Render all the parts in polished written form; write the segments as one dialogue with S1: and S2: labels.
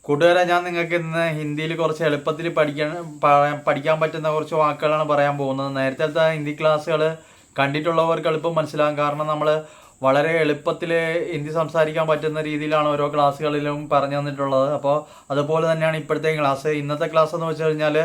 S1: കൂട്ടുകാരെ, ഞാൻ നിങ്ങൾക്ക് ഇന്ന് ഹിന്ദിയിൽ കുറച്ച് എളുപ്പത്തിൽ പഠിക്കാൻ പറ്റുന്ന കുറച്ച് വാക്കുകളാണ് പറയാൻ പോകുന്നത്. നേരത്തെ ഹിന്ദി ക്ലാസ്സുകൾ കണ്ടിട്ടുള്ളവർക്ക് എളുപ്പം മനസ്സിലാകും. കാരണം നമ്മൾ വളരെ എളുപ്പത്തിൽ ഹിന്ദി സംസാരിക്കാൻ പറ്റുന്ന രീതിയിലാണ് ഓരോ ക്ലാസ്സുകളിലും പറഞ്ഞു തന്നിട്ടുള്ളത്. അപ്പോൾ അതുപോലെ തന്നെയാണ് ഇപ്പോഴത്തെ ക്ലാസ്. ഇന്നത്തെ ക്ലാസ് എന്ന് വെച്ച് കഴിഞ്ഞാൽ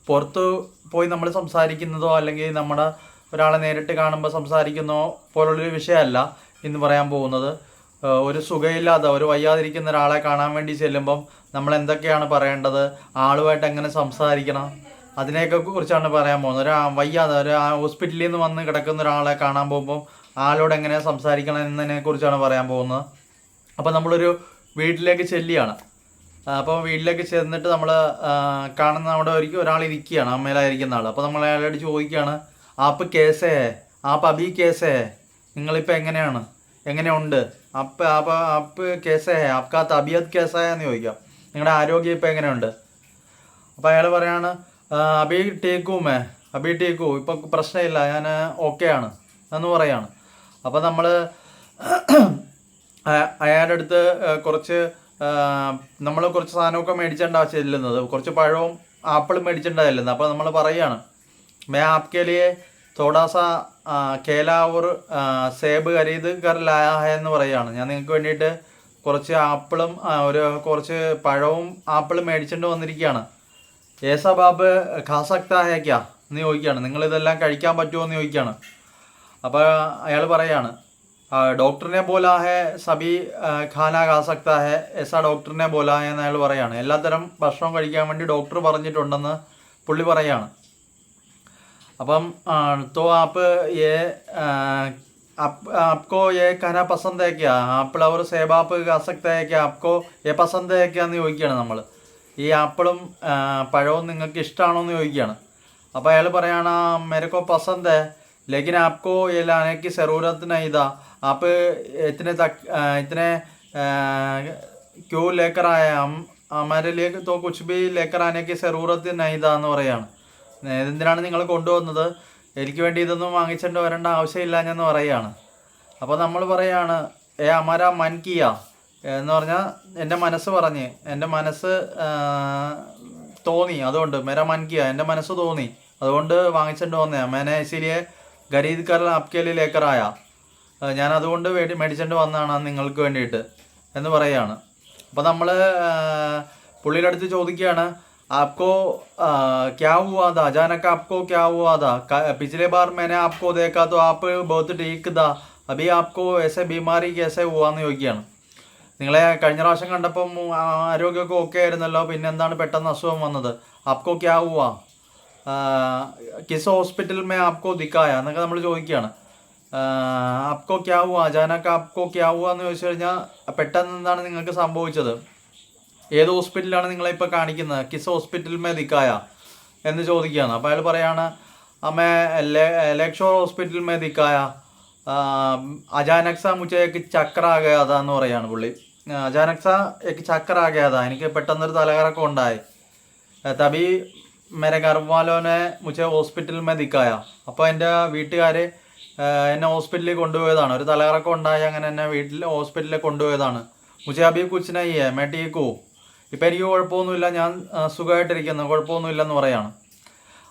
S1: പുറത്ത് പോയി നമ്മൾ സംസാരിക്കുന്നതോ അല്ലെങ്കിൽ നമ്മുടെ ഒരാളെ നേരിട്ട് കാണുമ്പോൾ സംസാരിക്കുന്നതോ പോലുള്ളൊരു വിഷയമല്ല ഇന്ന് പറയാൻ പോകുന്നത്. ഒരു സുഖമില്ലാതെ ഒരു വയ്യാതിരിക്കുന്ന ഒരാളെ കാണാൻ വേണ്ടി ചെല്ലുമ്പം നമ്മൾ എന്തൊക്കെയാണ് പറയേണ്ടത്, ആളുമായിട്ട് എങ്ങനെ സംസാരിക്കണം, അതിനെയൊക്കെ കുറിച്ചാണ് പറയാൻ പോകുന്നത്. ഒരു ഹോസ്പിറ്റലിൽ നിന്ന് വന്ന് കിടക്കുന്ന ഒരാളെ കാണാൻ പോകുമ്പോൾ ആളോട് എങ്ങനെ സംസാരിക്കണം എന്നതിനെ കുറിച്ചാണ് പറയാൻ പോകുന്നത്. അപ്പോൾ നമ്മളൊരു വീട്ടിലേക്ക് ചെല്ലുകയാണ്. അപ്പോൾ വീട്ടിലേക്ക് ചെന്നിട്ട് നമ്മൾ കാണുന്ന അവിടെ ഒരാൾ ഇരിക്കുകയാണ്, അമ്മയിലായിരിക്കുന്ന ആൾ. അപ്പോൾ നമ്മൾ അയാളോട് ചോദിക്കുകയാണ്, ആപ്പ് കേസേ ഹേ, ആപ്പ് അബി കേസേ ഹേ, നിങ്ങളിപ്പോൾ എങ്ങനെയുണ്ട്, ആപ്പ് കേസേ ഹേ, ആപ്കാ തബിയത്ത് കേസാ എന്ന് ചോദിക്കാം. നിങ്ങളുടെ ആരോഗ്യം ഇപ്പോൾ എങ്ങനെയുണ്ട്? അപ്പോൾ അയാൾ പറയാണ്, അബി ടീക്കൂ, ഇപ്പോൾ പ്രശ്നമില്ല, ഞാൻ ഓക്കെ ആണ് എന്ന് പറയാണ്. അപ്പോൾ നമ്മൾ അയാളുടെ അടുത്ത് നമ്മൾ കുറച്ച് സാധനമൊക്കെ മേടിച്ചിട്ടുണ്ടാവും ചെല്ലുന്നത്, കുറച്ച് പഴവും ആപ്പിളും മേടിച്ചിട്ടുണ്ടാവും ചെല്ലുന്നത്. അപ്പോൾ നമ്മൾ പറയുകയാണ്, മേ ആപ്കെ ലിയേ തോടാ സാ കേല ഓർ സേബ് ഖരീദ് കർ ലായാ ഹൈ എന്ന് പറയുകയാണ്. ഞാൻ നിങ്ങൾക്ക് വേണ്ടിയിട്ട് കുറച്ച് ആപ്പിളും കുറച്ച് പഴവും ആപ്പിളും മേടിച്ചിട്ട് വന്നിരിക്കുകയാണ്. ഏസാ ബാബ് ഖാ സക്താ ഹേ ക്യാ എന്ന് ചോദിക്കുകയാണ്. നിങ്ങളിതെല്ലാം കഴിക്കാൻ പറ്റുമോ എന്ന് ചോദിക്കുകയാണ്. അപ്പോൾ അയാൾ പറയാണ്, ഡോക്ടറിനെ ബോലാ ഹേ സബി ഖാന ഖാ സക്താ ഹേ, ഏസാ ഡോക്ടറിനെ ബോലാ ഹേ എന്ന് അയാൾ പറയാണ്. എല്ലാത്തരം ഭക്ഷണം കഴിക്കാൻ വേണ്ടി ഡോക്ടർ പറഞ്ഞിട്ടുണ്ടെന്ന് പുള്ളി പറയാണ്. അപ്പം तो आप ये आपको ये खाना पसंद है क्या, ആപ്പിൾ और सेब आप खा सकते हैं क्या, आपको ये पसंद है क्या എന്ന് ചോദിക്കുകയാണ്. നമ്മൾ ഈ ആപ്പിളും പഴവും നിങ്ങൾക്ക് ഇഷ്ടമാണോ എന്ന് ചോദിക്കുകയാണ്. അപ്പോൾ അയാൾ പറയാണ്, मेरे को पसंद है लेकिन आपको ये लाने की ज़रूरत नहीं था, आप इतने क्यों लेकर आए, हमारे लिए तो कुछ भी लेकर आने की ज़रूरत नहीं था എന്ന് പറയാണ്. എന്തിനാണ് നിങ്ങൾ കൊണ്ടുവന്നത്, എനിക്ക് വേണ്ടി ഇതൊന്നും വാങ്ങിച്ചിട്ട് വരേണ്ട ആവശ്യമില്ല എന്ന് പറയുകയാണ്. അപ്പോൾ നമ്മൾ പറയാണ്, അമര മൻ കിയ എന്ന് പറഞ്ഞാൽ എൻ്റെ മനസ്സ് തോന്നി, അതുകൊണ്ട് മെര മൻ കിയ, എൻ്റെ മനസ്സ് തോന്നി, അതുകൊണ്ട് വാങ്ങിച്ചിട്ട് വന്നേ. മേനെ ഇസിലിയെ ഖരീദ് കർ ആപ്കെ ലിയേ ലേക്കർ ആയ, ഞാൻ അതുകൊണ്ട് മേടിച്ചിട്ട് വന്നതാണ് നിങ്ങൾക്ക് വേണ്ടിയിട്ട് എന്ന് പറയുകയാണ്. അപ്പോൾ നമ്മൾ പുള്ളിയുടെ അടുത്ത് ചോദിക്കുകയാണ്, आपको क्या हुआ था, अचानक आपको क्या हुआ था, पिछले बार मैंने आपको देखा तो आप बहुत ठीक था, अभी आपको ऐसे बीमारी कैसे हुआ എന്ന് ചോദിക്കുകയാണ്. നിങ്ങളെ കഴിഞ്ഞ പ്രാവശ്യം കണ്ടപ്പം ആരോഗ്യമൊക്കെ ഓക്കെ ആയിരുന്നല്ലോ, പിന്നെ എന്താണ് പെട്ടെന്ന് അസുഖം വന്നത്, आपको क्या हुआ, किस हॉस्पिटल में आपको दिखाया എന്നൊക്കെ നമ്മൾ ചോദിക്കുകയാണ്. आपको क्या हुआ, अचानक आपको क्या हुआ എന്ന് ചോദിച്ചു കഴിഞ്ഞാൽ പെട്ടെന്ന് എന്താണ് നിങ്ങൾക്ക് സംഭവിച്ചത്, ഏത് ഹോസ്പിറ്റലാണ് നിങ്ങളിപ്പോൾ കാണിക്കുന്നത്, കിസ് ഹോസ്പിറ്റൽ മേ ദിക്കായ എന്ന് ചോദിക്കുകയാണ്. അപ്പോൾ അയാൾ പറയാണ്, അമ്മേ ലേക്ഷോർ ഹോസ്പിറ്റൽ മേ ദിക്കായ, അജാനക്സ മുझे एक ചക്ര ആ गया था എന്ന് പറയാണ് പുള്ളി. അജാനക്സ एक ചക്ര ആ गया था, എനിക്ക് പെട്ടെന്നൊരു തലകറക്കം ഉണ്ടായി. തബി മേരെ ഗർവാലോനെ മുझे ഹോസ്പിറ്റൽ മേ ദിക്കായ, അപ്പോൾ എൻ്റെ വീട്ടുകാർ എന്നെ ഹോസ്പിറ്റലിൽ കൊണ്ടുപോയതാണ്, ഒരു തലകറക്കം ഉണ്ടായി, അങ്ങനെ എന്നെ ഹോസ്പിറ്റലിൽ കൊണ്ടുപോയതാണ്. മുझे അബി കുച്ച് നഹീ ഹൈ, മേ ടീക്ക് ഹൂ, ഇപ്പം എനിക്ക് കുഴപ്പമൊന്നുമില്ല, ഞാൻ സുഖമായിട്ടിരിക്കുന്നു, കുഴപ്പമൊന്നുമില്ലെന്ന് പറയാണ്.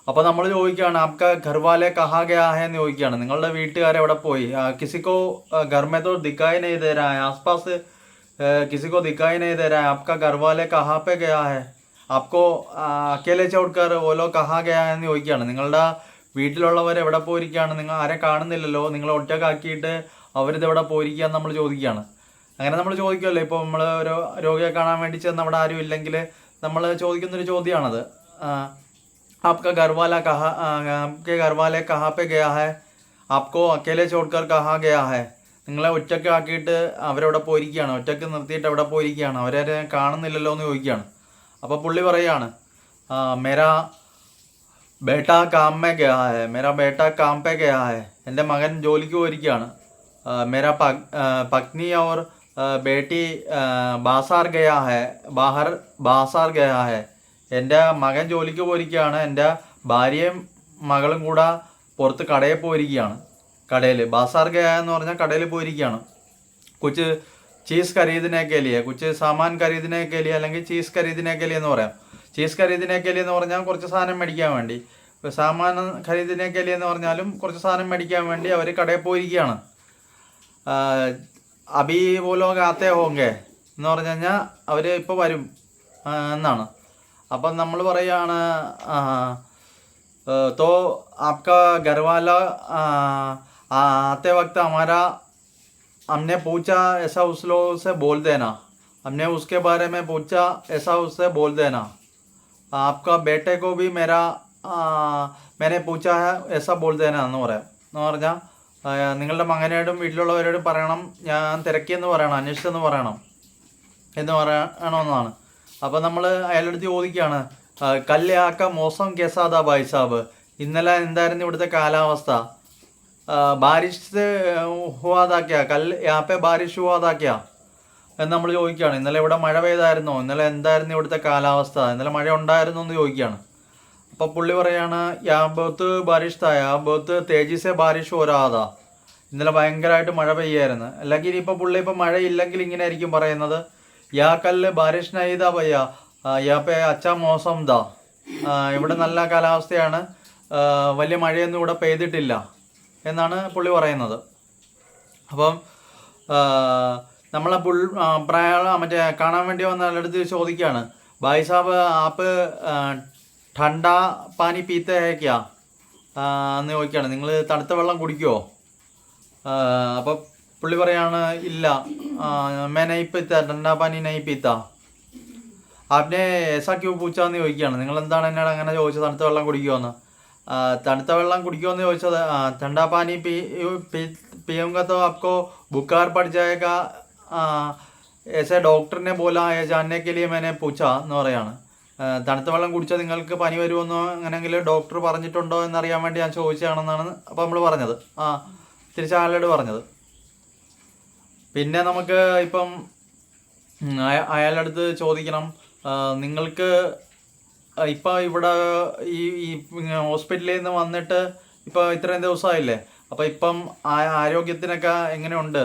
S1: അപ്പോൾ നമ്മൾ ചോദിക്കുകയാണ്, ആപ്കാ ഘർവാലെ കഹാ ഗയാ ഹേ എന്ന് ചോദിക്കുകയാണ്. നിങ്ങളുടെ വീട്ടുകാരെവിടെ പോയി, കിസിക്കോ ഘർമേ തോ ദിക്കായി നഹീ ദേ രഹാ ഹൈ, ആസ്പാസ് കിസിക്കോ ദിക്കായി നഹീ ദേ രഹാ ഹൈ, ആപ്കാ ഘർവാലെ കഹാ പേ ഗയാ ഹൈ, ആപ്കോ അക്കേലെ ചോഡ്കർ ഓലോ കഹാ ഗയാ എന്ന് ചോദിക്കുകയാണ്. നിങ്ങളുടെ വീട്ടിലുള്ളവർ എവിടെ പോയിരിക്കുകയാണ്, നിങ്ങൾ ആരെ കാണുന്നില്ലല്ലോ, നിങ്ങൾ ഒറ്റക്കാക്കിയിട്ട് അവരിതെവിടെ പോയിരിക്കുക എന്ന് നമ്മൾ ചോദിക്കുകയാണ്. അങ്ങനെ നമ്മൾ ചോദിക്കുമല്ലോ, ഇപ്പോൾ നമ്മൾ ഒരു രോഗിയെ കാണാൻ വേണ്ടി ചെന്ന് അവിടെ ആരും ഇല്ലെങ്കിൽ നമ്മൾ ചോദിക്കുന്നൊരു ചോദ്യമാണത്. ആപ്കാ ഘർവാലെ കഹാ പേ ഗയാ ഹൈ, ആപ്കോ അക്കേലെ ചോഡ്കർ കഹാ ഗയാ ഹൈ, നിങ്ങളെ ഒറ്റയ്ക്ക് ആക്കിയിട്ട് അവരെവിടെ പോയിരിക്കുകയാണ്, ഒറ്റയ്ക്ക് നിർത്തിയിട്ട് എവിടെ പോയിരിക്കുകയാണ്, അവരെ കാണുന്നില്ലല്ലോ എന്ന് ചോദിക്കുകയാണ്. അപ്പോൾ പുള്ളി പറയാണ്, മേരാ ബേട്ടാ കാം മേ ഗയാ ഹൈ, മേരാ ബേട്ടാ കാം പേ ഗയാ ഹൈ, എൻ്റെ മകൻ ജോലിക്ക് പോയിരിക്കുകയാണ്. മേരാ പത്നി or Beti Bazaar Gaya high, Bazaar Gaya high, എൻ്റെ മകൻ ജോലിക്ക് പോയിരിക്കുകയാണ്, എൻ്റെ ഭാര്യയും മകളും കൂടെ പുറത്ത് കടയിൽ പോയിരിക്കുകയാണ്. കടയിൽ ബാസാർ ഗയാ എന്ന് പറഞ്ഞാൽ കടയിൽ പോയിരിക്കുകയാണ്. കുച്ച് चीज़ खरीदने के लिए कुछ सामान खरीदने के लिए അല്ലെങ്കിൽ चीज़ खरीदने के लिए എന്ന് പറയാം. चीज़ खरीदने के लिए എന്ന് പറഞ്ഞാൽ കുറച്ച് സാധനം മേടിക്കാൻ വേണ്ടി. സാമാൻ ഖരീദിനെ के लिए എന്ന് പറഞ്ഞാലും കുറച്ച് സാധനം മേടിക്കാൻ വേണ്ടി അവർ കടയിൽ പോയിരിക്കുകയാണ്. അബി वो लोग आते होंगे എന്ന് പറഞ്ഞു കഴിഞ്ഞാൽ അവർ ഇപ്പോൾ വരും എന്നാണ്. അപ്പം നമ്മൾ പറയുകയാണ് तो आपका घर वाला आते वक्त हमारा हमने पूछा ऐसा उस लोगों से बोल देना. हमने उसके बारे में पूछा ऐसा उससे बोल देना. आपका बेटे को भी मेरा मैंने पूछा है ऐसा बोल देना എന്ന് പറയാം. എന്ന് പറഞ്ഞാൽ നിങ്ങളുടെ മകനോടും വീട്ടിലുള്ളവരോടും പറയണം ഞാൻ തിരക്കിയെന്ന് പറയണം, അന്വേഷിച്ചെന്ന് പറയണം എന്ന് പറയണമെന്നാണ്. അപ്പോൾ നമ്മൾ അയാളടുത്ത് ചോദിക്കുകയാണ് കല്യാക്ക മോസം കേസാദാ ഭായ് സാബ്, ഇന്നലെ എന്തായിരുന്നു ഇവിടുത്തെ കാലാവസ്ഥ? ബാരിഷ് ഹുവാതാക്കിയ കൽ യാപ്പെ ബാരിഷ് ഹുവാതാക്കിയ എന്ന് നമ്മൾ ചോദിക്കുകയാണ്. ഇന്നലെ ഇവിടെ മഴ പെയ്തായിരുന്നോ? ഇന്നലെ എന്തായിരുന്നു ഇവിടുത്തെ കാലാവസ്ഥ? ഇന്നലെ മഴ ഉണ്ടായിരുന്നോ എന്ന് ചോദിക്കുകയാണ്. അപ്പോൾ പുള്ളി പറയാണ് യാ ബഹുത്ത് ബാരിഷ് തായ ബഹുത്ത് തേജിസെ ബാരിഷ് ഓരാതാ, ഇന്നലെ ഭയങ്കരമായിട്ട് മഴ പെയ്യായിരുന്നു. അല്ലെങ്കിൽ ഇപ്പോൾ പുള്ളി ഇപ്പോൾ മഴ ഇല്ലെങ്കിൽ ഇങ്ങനെ ആയിരിക്കും പറയുന്നത് യാ കല്ല് ബാരിഷ് നൈദാ ഭയ്യ യാപ്പെ അച്ഛാ മോസം ദാ, ഇവിടെ നല്ല കാലാവസ്ഥയാണ്, വലിയ മഴയൊന്നും ഇവിടെ പെയ്തിട്ടില്ല എന്നാണ് പുള്ളി പറയുന്നത്. അപ്പം നമ്മളെ മറ്റേ കാണാൻ വേണ്ടി വന്ന ആളടുത്ത് ചോദിക്കുകയാണ് ഭായ് സാബ് ആപ്പ് ठंडा पानी पीते है क्या എന്ന് ചോദിക്കുകയാണ്. നിങ്ങൾ തണുത്ത വെള്ളം കുടിക്കുമോ? അപ്പോൾ പുള്ളി പറയാണ് ഇല്ല, मैं नहीं पीता ठंडा पानी नहीं पीता. आपने ऐसा क्यों पूछा എന്ന് ചോദിക്കുകയാണ്. നിങ്ങൾ എന്താണ് എന്നോട് അങ്ങനെ ചോദിച്ചത് തണുത്ത വെള്ളം കുടിക്കുമോയെന്ന്? തണുത്ത വെള്ളം കുടിക്കുമെന്ന് ചോദിച്ചത് ठंडा पानी पीऊँगा तो आपको बुखार पड़ जाएगा ऐसे डॉक्टर ने बोला है जानने के लिए मैंने पूछा എന്ന് പറയാണ്. തണുത്ത വെള്ളം കുടിച്ചാൽ നിങ്ങൾക്ക് പനി വരുമെന്നോ അങ്ങനെയെങ്കിൽ ഡോക്ടർ പറഞ്ഞിട്ടുണ്ടോ എന്നറിയാൻ വേണ്ടി ഞാൻ ചോദിച്ചതാണെന്നാണ് അപ്പോൾ നമ്മൾ പറഞ്ഞത്. തിരിച്ച് അയാളോട് പറഞ്ഞത്. പിന്നെ നമുക്ക് ഇപ്പം അയാളുടെ അടുത്ത് ചോദിക്കണം നിങ്ങൾക്ക് ഇപ്പോൾ ഇവിടെ ഈ ഹോസ്പിറ്റലിൽ നിന്ന് വന്നിട്ട് ഇപ്പോൾ ഇത്രയും ദിവസമായില്ലേ, അപ്പോൾ ഇപ്പം ആരോഗ്യത്തിനൊക്കെ എങ്ങനെയുണ്ട്,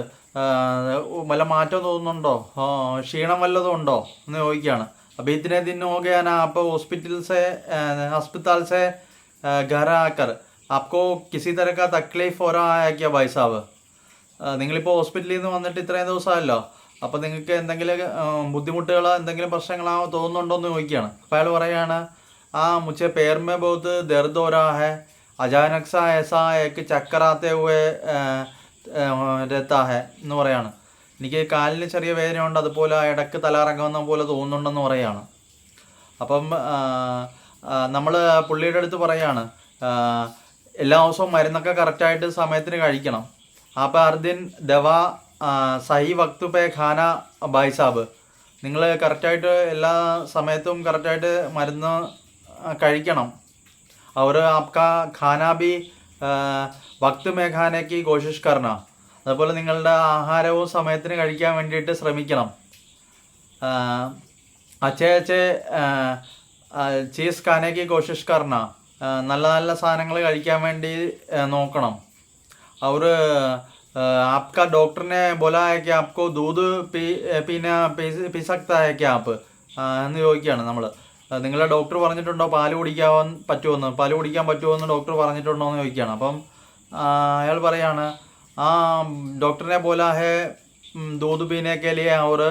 S1: വല്ല മാറ്റം തോന്നുന്നുണ്ടോ, ക്ഷീണം വല്ലതും ഉണ്ടോ എന്ന് ചോദിക്കുകയാണ്. अभी इतने दिन हो गया ना आप अस्पताल से घर आकर आपको किसी तरह का तकलीफ हो रहा है क्या भाई साहब? നിങ്ങളിപ്പോൾ ഹോസ്പിറ്റലിൽ നിന്ന് വന്നിട്ട് ഇത്രയും ദിവസമല്ലോ, അപ്പോൾ നിങ്ങൾക്ക് എന്തെങ്കിലും ബുദ്ധിമുട്ടുകളോ എന്തെങ്കിലും പ്രശ്നങ്ങളോ തോന്നുന്നുണ്ടോ എന്ന് ചോദിക്കുകയാണ്. അപ്പോൾ അയാൾ പറയുകയാണ് मुझे पैर में बहुत दर्द हो रहा है, अचानक सा ऐसा एक चक्कर आते हुए रहता है എന്ന് പറയാണ്. എനിക്ക് കാലിന് ചെറിയ വേദനയുണ്ട്, അതുപോലെ ഇടയ്ക്ക് തലകറങ്ങുന്ന പോലെ തോന്നുന്നുണ്ടെന്ന് പറയുകയാണ്. അപ്പം നമ്മൾ പുള്ളിയുടെ അടുത്ത് പറയാണ് എല്ലാ ദിവസവും മരുന്നൊക്കെ കറക്റ്റായിട്ട് സമയത്തിന് കഴിക്കണം. അപ്പോൾ അർദിൻ ദവ സഹി വക്ത് പേ ഖാന ഭായ് സാബ്, നിങ്ങൾ കറക്റ്റായിട്ട് എല്ലാ സമയത്തും കറക്റ്റായിട്ട് മരുന്ന് കഴിക്കണം. അവർ ആപ്കാ ഖാന ബി വക്ത് മേ ഖാനേക്ക് കോശിഷ് കർണ, അതുപോലെ നിങ്ങളുടെ ആഹാരവും സമയത്തിന് കഴിക്കാൻ വേണ്ടിയിട്ട് ശ്രമിക്കണം. അച്ചേ ചീസ് ഖാനേക്ക് കോശിഷ് കർണ, നല്ല നല്ല സാധനങ്ങൾ കഴിക്കാൻ വേണ്ടി നോക്കണം. അവർ आपका डॉक्टर ने बोला है कि आपको दूध पी सकता है क्या आप എന്ന് ചോദിക്കുകയാണ് നമ്മൾ. നിങ്ങളെ ഡോക്ടർ പറഞ്ഞിട്ടുണ്ടോ പാല് കുടിക്കാൻ പറ്റുമോ എന്ന് ഡോക്ടർ പറഞ്ഞിട്ടുണ്ടോ എന്ന് ചോദിക്കുകയാണ്. അപ്പം അയാൾ പറയാണ് डॉक्टर ने बोला है दूध पीने के लिए और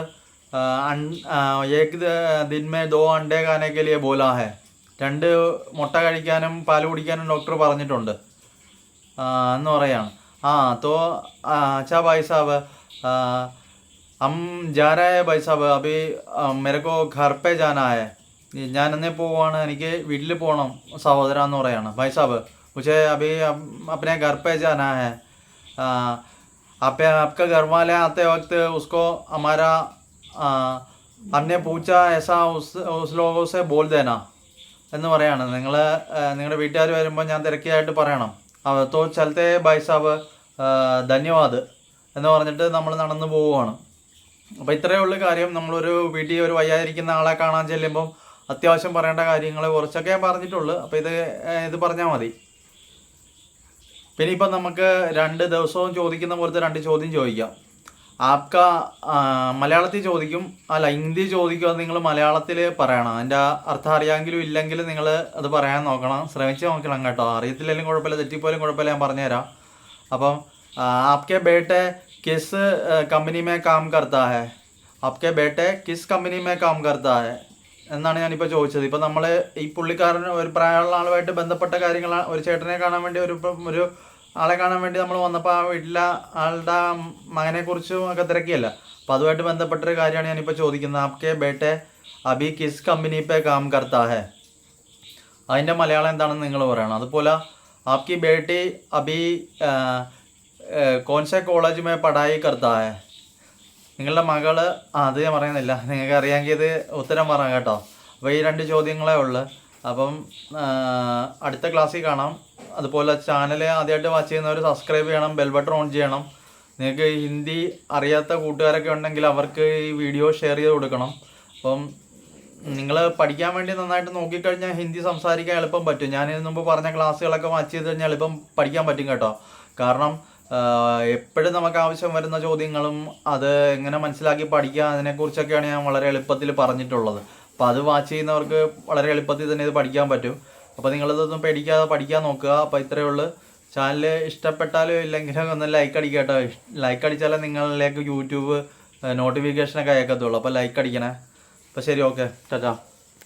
S1: एक दिन में 2 अंडे खाने के लिए बोला है. 2 മുട്ട കഴിക്കാനും പാല് കുടിക്കാനും ഡോക്ടർ പറഞ്ഞിട്ടുണ്ട് എന്ന് പറയാണ്. तो अच्छा भाई साहब हम जा रहे हैं भाई साहब, अभी मेरे को घर पे जाना है. ഞാൻ എന്നേ പോവാണ്, എനിക്ക് വീട്ടിൽ പോകണം സഹോദര എന്ന് പറയാണ്. भाई साहब मुझे अभी अपने घर पे जाना है. आपका घर वाले आते वक्त उसको हमारा हमने पूछा ऐसा उस लोगों से बोल देना എന്ന് പറയാണ്. നിങ്ങളുടെ വീട്ടുകാർ വരുമ്പോൾ ഞാൻ തിരക്കിയായിട്ട് പറയണം. तो चलते भाई साहब ധന്യവാദ് എന്ന് പറഞ്ഞിട്ട് നമ്മൾ നടന്നു പോവുകയാണ്. അപ്പോൾ ഇത്രയേ ഉള്ളൂ കാര്യം. നമ്മളൊരു വീട്ടിൽ ഒരു വയ്യാതിരിക്കുന്ന ആളെ കാണാൻ ചെല്ലുമ്പം അത്യാവശ്യം പറയേണ്ട കാര്യങ്ങൾ കുറച്ചൊക്കെ ഞാൻ പറഞ്ഞിട്ടുള്ളൂ. അപ്പോൾ ഇത് പറഞ്ഞാൽ മതി. പിന്നെ ഇപ്പം നമുക്ക് 2 ദിവസവും ചോദിക്കുന്ന പോലത്തെ 2 ചോദ്യം ചോദിക്കാം. ആപ്ക മലയാളത്തിൽ ചോദിക്കും, അല്ല ഹിന്ദി ചോദിക്കും. അത് നിങ്ങൾ മലയാളത്തിൽ പറയണം. അതിൻ്റെ അർത്ഥം അറിയാമെങ്കിലും ഇല്ലെങ്കിലും നിങ്ങൾ അത് പറയാൻ നോക്കണം, ശ്രമിച്ച് നോക്കണം കേട്ടോ. അറിയത്തില്ലെങ്കിലും കുഴപ്പമില്ല, തെറ്റിപ്പോലും കുഴപ്പമില്ല, ഞാൻ പറഞ്ഞുതരാം. അപ്പം Aapke ബേട്ടെ kiss company may calm കർത്താ ഹെ, Aapke ബേട്ടെ kiss company may calm കർത്താ ഹെ എന്നാണ് ഞാനിപ്പോൾ ചോദിച്ചത്. ഇപ്പം നമ്മൾ ഈ പുള്ളിക്കാരൻ ഒരു പ്രായമുള്ള ആളുമായിട്ട് ബന്ധപ്പെട്ട കാര്യങ്ങൾ, ഒരു ചേട്ടനെ കാണാൻ വേണ്ടി, ഒരു ആളെ കാണാൻ വേണ്ടി നമ്മൾ വന്നപ്പോൾ ആ വീട്ടിലെ ആളുടെ മകനെക്കുറിച്ചും ഒക്കെ തിരക്കിയല്ല. അപ്പോൾ അതുമായിട്ട് ബന്ധപ്പെട്ടൊരു കാര്യമാണ് ഞാനിപ്പോൾ ചോദിക്കുന്നത്. ആപ്കെ ബേട്ടെ അബി കിസ് കമ്പനി പേ കാം കർത്താ ഹെ, അതിൻ്റെ മലയാളം എന്താണെന്ന് നിങ്ങൾ പറയണം. അതുപോലെ ആപ്കി ബേട്ടി അബി കോൺസെ കോളേജ് മേ പഠായി കർത്താ ഹെ, നിങ്ങളുടെ മകള്, അത് ഞാൻ പറയുന്നില്ല, നിങ്ങൾക്ക് അറിയാമെങ്കിൽ ഇത് ഉത്തരം പറയാം കേട്ടോ. അപ്പോൾ ഈ 2 ചോദ്യങ്ങളേ ഉള്ളു. അപ്പം അടുത്ത ക്ലാസ്സിൽ കാണാം. അതുപോലെ ചാനൽ ആദ്യമായിട്ട് വാച്ച് ചെയ്യുന്നവർ സബ്സ്ക്രൈബ് ചെയ്യണം, ബെൽ ബട്ടൺ ഓൺ ചെയ്യണം. നിങ്ങൾക്ക് ഹിന്ദി അറിയാത്ത കൂട്ടുകാരൊക്കെ ഉണ്ടെങ്കിൽ അവർക്ക് ഈ വീഡിയോ ഷെയർ ചെയ്ത് കൊടുക്കണം. അപ്പം നിങ്ങൾ പഠിക്കാൻ വേണ്ടി നന്നായിട്ട് നോക്കിക്കഴിഞ്ഞാൽ ഹിന്ദി സംസാരിക്കാൻ എളുപ്പം പറ്റും. ഞാൻ ഇതിനു മുമ്പ് പറഞ്ഞ ക്ലാസ്സുകളൊക്കെ വാച്ച് ചെയ്ത് കഴിഞ്ഞാൽ എളുപ്പം പഠിക്കാൻ പറ്റും കേട്ടോ. കാരണം എപ്പോഴും നമുക്ക് ആവശ്യം വരുന്ന ചോദ്യങ്ങളും അത് എങ്ങനെ മനസ്സിലാക്കി പഠിക്കുക അതിനെക്കുറിച്ചൊക്കെയാണ് ഞാൻ വളരെ എളുപ്പത്തിൽ പറഞ്ഞിട്ടുള്ളത്. അപ്പോൾ അത് വാച്ച് ചെയ്യുന്നവർക്ക് വളരെ എളുപ്പത്തിൽ തന്നെ ഇത് പഠിക്കാൻ പറ്റും. അപ്പോൾ നിങ്ങളിതൊന്നും പേടിക്കാതെ പഠിക്കാൻ നോക്കുക. അപ്പോൾ ഇത്രയേ ഉള്ളൂ. ചാനൽ ഇഷ്ടപ്പെട്ടാലും ഇല്ലെങ്കിലും ഒന്ന് ലൈക്ക് അടിക്കുക കേട്ടോ. ലൈക്ക് അടിച്ചാലേ നിങ്ങളിലേക്ക് യൂട്യൂബ് നോട്ടിഫിക്കേഷനൊക്കെ അയക്കത്തുള്ളൂ. അപ്പോൾ ലൈക്ക് അടിക്കണേ. അപ്പോൾ ശരി, ഓക്കെ, ടാറ്റാ.